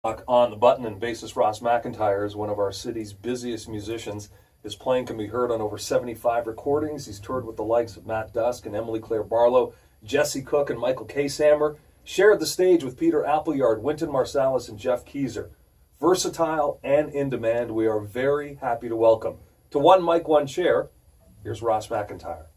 On the button, and bassist Ross MacIntyre is one of our city's busiest musicians. His playing can be heard on over 75 recordings. He's toured with the likes of Matt Dusk and Emily Claire Barlow, Jesse Cook and Michael K-Sammer, shared the stage with Peter Appleyard, Wynton Marsalis, and Jeff Keezer. Versatile and in demand, we are very happy to welcome to One Mic, One Chair, here's Ross MacIntyre.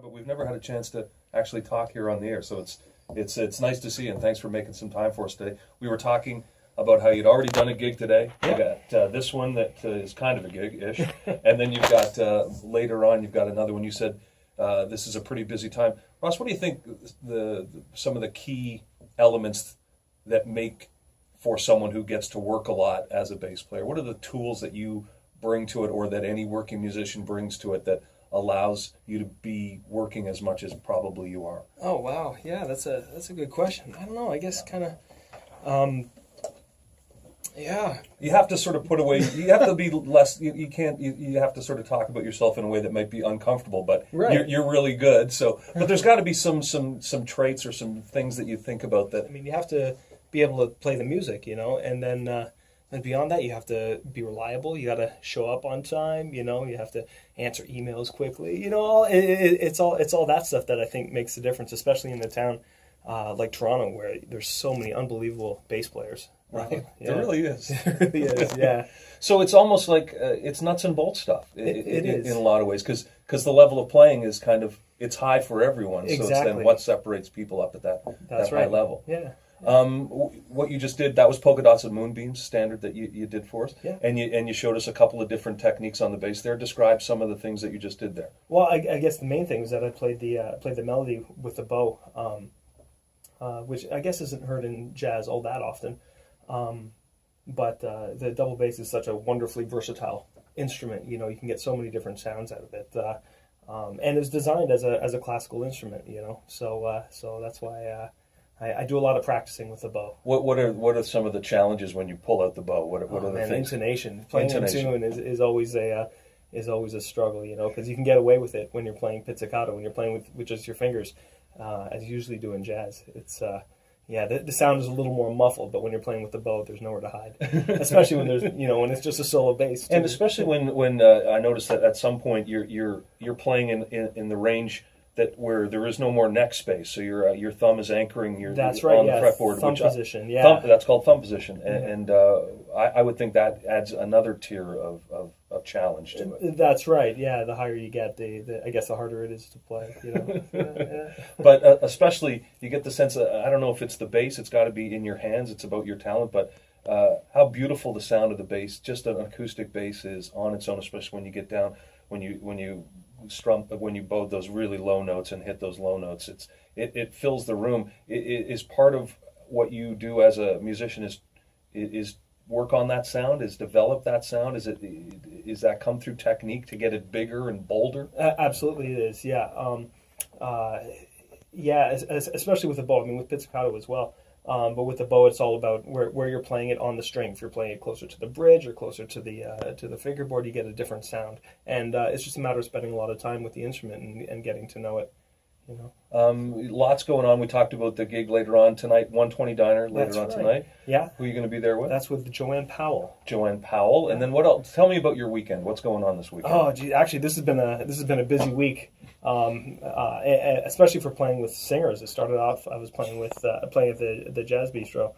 But we've never had a chance to actually talk here on the air, so it's nice to see you, and thanks for making some time for us today. We were talking about how you'd already done a gig today. You got this one that is kind of a gig-ish, and then you've got later on you've got another one. You said this is a pretty busy time. Ross, what do you think some of the key elements that make for someone who gets to work a lot as a bass player? What are the tools that you bring to it, or that any working musician brings to it, that allows you to be working as much as probably you are? Oh wow, yeah, that's a good question. I don't know. I guess kind of, yeah. You have to sort of put away. You have to be less. You can't. You have to sort of talk about yourself in a way that might be uncomfortable. But Right. you're really good. So, but there's got to be some traits or some things that you think about that. I mean, you have to be able to play the music, and then beyond that, you have to be reliable. You got to show up on time. You have to answer emails quickly. It's all that stuff that I think makes the difference, especially in a town like Toronto, where there's so many unbelievable bass players. Right. Yeah. There really is. There really is. Yeah. So it's almost like it's nuts and bolts stuff. It is in a lot of ways because the level of playing is kind of it's high for everyone. So it's Exactly. then what separates people up at that That's high right. level. Yeah. What you just did, that was polka dots and moonbeams standard that you did for us. Yeah. And you showed us a couple of different techniques on the bass there. Describe some of the things that you just did there. Well, I guess the main thing was that I played the melody with the bow, which I guess isn't heard in jazz all that often. But the double bass is such a wonderfully versatile instrument. You can get so many different sounds out of it, and it's designed as a classical instrument. So that's why I do a lot of practicing with the bow. What are some of the challenges when you pull out the bow? What are the things? Intonation. Playing in Intonation. tune is always a struggle. Because you can get away with it when you're playing pizzicato, when you're playing with just your fingers, as you usually do in jazz. It's the sound is a little more muffled, but when you're playing with the bow, there's nowhere to hide. Especially when there's when it's just a solo bass. And especially when I noticed that at some point you're playing in the range that where there is no more neck space, so your thumb is anchoring on the fretboard. Thumb position. Yeah, that's called thumb position, and I would think that adds another tier of challenge to it. That's right. Yeah, the higher you get, I guess the harder it is to play. Yeah. But especially, you get the sense that, I don't know if it's the bass, it's got to be in your hands, it's about your talent, but how beautiful the sound of the bass, just an acoustic bass is on its own, especially when you get down, when you bow those really low notes and hit those low notes, it fills the room. It is part of what you do as a musician is work on that sound, is develop that sound. Is that come through technique to get it bigger and bolder? Absolutely, it is. Yeah, especially with the bow. I mean, with pizzicato as well. But with the bow, it's all about where you're playing it on the string. If you're playing it closer to the bridge or closer to the fingerboard, you get a different sound. And it's just a matter of spending a lot of time with the instrument and getting to know it. Lots going on. We talked about the gig later on tonight, 120 Diner later tonight. Yeah. Who are you going to be there with? That's with Joanne Powell. Joanne Powell. And then what else? Tell me about your weekend. What's going on this weekend? Oh, gee, actually, this has been a busy week, especially for playing with singers. It started off, I was playing at the Jazz Bistro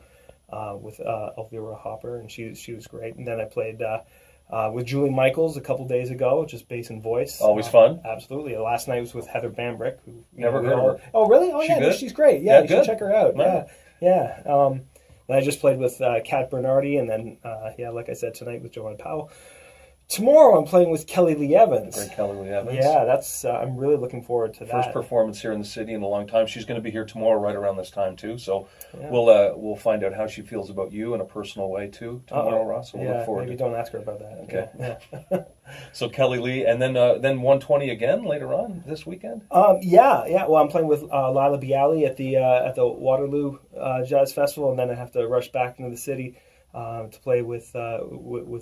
with Elvira Hopper, and she was great. And then I played with Julie Michaels a couple days ago, just bass and voice. Always fun. Absolutely. Last night was with Heather Bambrick. Who Never heard of her. Oh, really? Oh, yeah, good? She's great. Yeah, you good. should check her out. Right. Yeah. And I just played with Kat Bernardi, and then, like I said, tonight with Joanne Powell. Tomorrow I'm playing with Kelly Lee Evans. Great Kelly Lee Evans. Yeah, that's I'm really looking forward to that. First performance here in the city in a long time. She's going to be here tomorrow right around this time too. So Yeah. we'll find out how she feels about you in a personal way too tomorrow, Ross. So we'll look forward maybe to don't ask her about that. Okay. Yeah. So Kelly Lee, and then 120 again later on this weekend. Yeah. Well, I'm playing with Lila Bialy at the Waterloo Jazz Festival, and then I have to rush back into the city to play with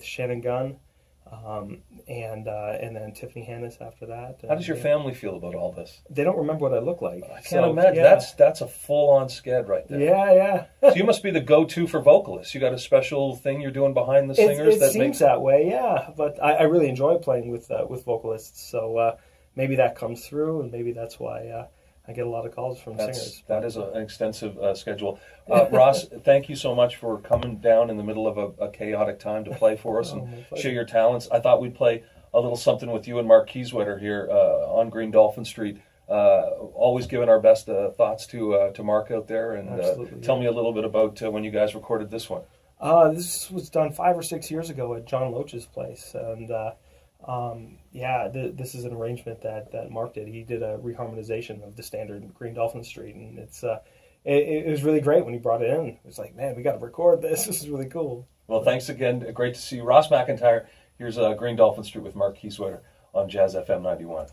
Shannon Gunn. And then Tiffany Hannes after that. How does your family feel about all this? They don't remember what I look like. I can't imagine. Yeah. That's a full-on sked right there. Yeah. So you must be the go-to for vocalists. You got a special thing you're doing behind the singers It seems that way, yeah. But I really enjoy playing with vocalists, so maybe that comes through, and maybe that's why I get a lot of calls from singers. That is an extensive schedule. Ross, thank you so much for coming down in the middle of a chaotic time to play for us and share your talents. I thought we'd play a little something with you and Mark Kieswetter here on Green Dolphin Street. Always giving our best thoughts to Mark out there. And tell me a little bit about when you guys recorded this one. This was done 5 or 6 years ago at John Loach's place. And this is an arrangement that Mark did. He did a reharmonization of the standard Green Dolphin Street. And it was really great when he brought it in. It was like, man, we got to record this. This is really cool. Well, thanks again. Great to see you. Ross MacIntyre. Here's Green Dolphin Street with Mark Kieswetter on Jazz FM 91.